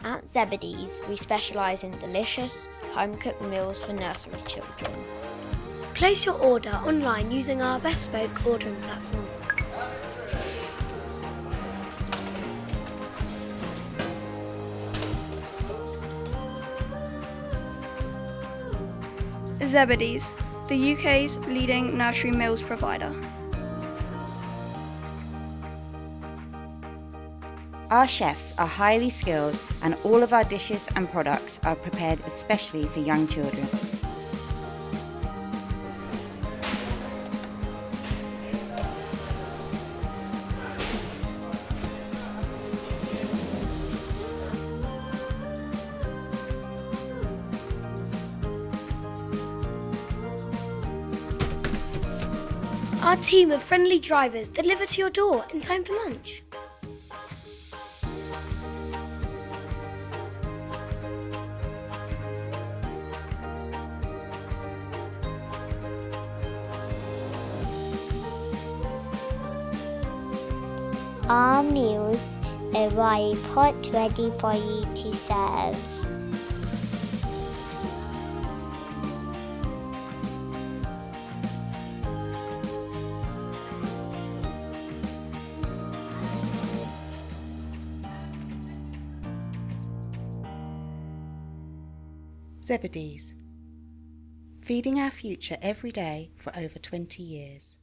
At Zebedee's, we specialise in delicious, home-cooked meals for nursery children. Place your order online using our bespoke ordering platform. Zebedee's, the UK's leading nursery meals provider. Our chefs are highly skilled and all of our dishes and products are prepared especially for young children. Our team of friendly drivers deliver to your door in time for lunch. Our meals arrive hot ready for you to serve. Zebedee's, feeding our future every day for over 20 years.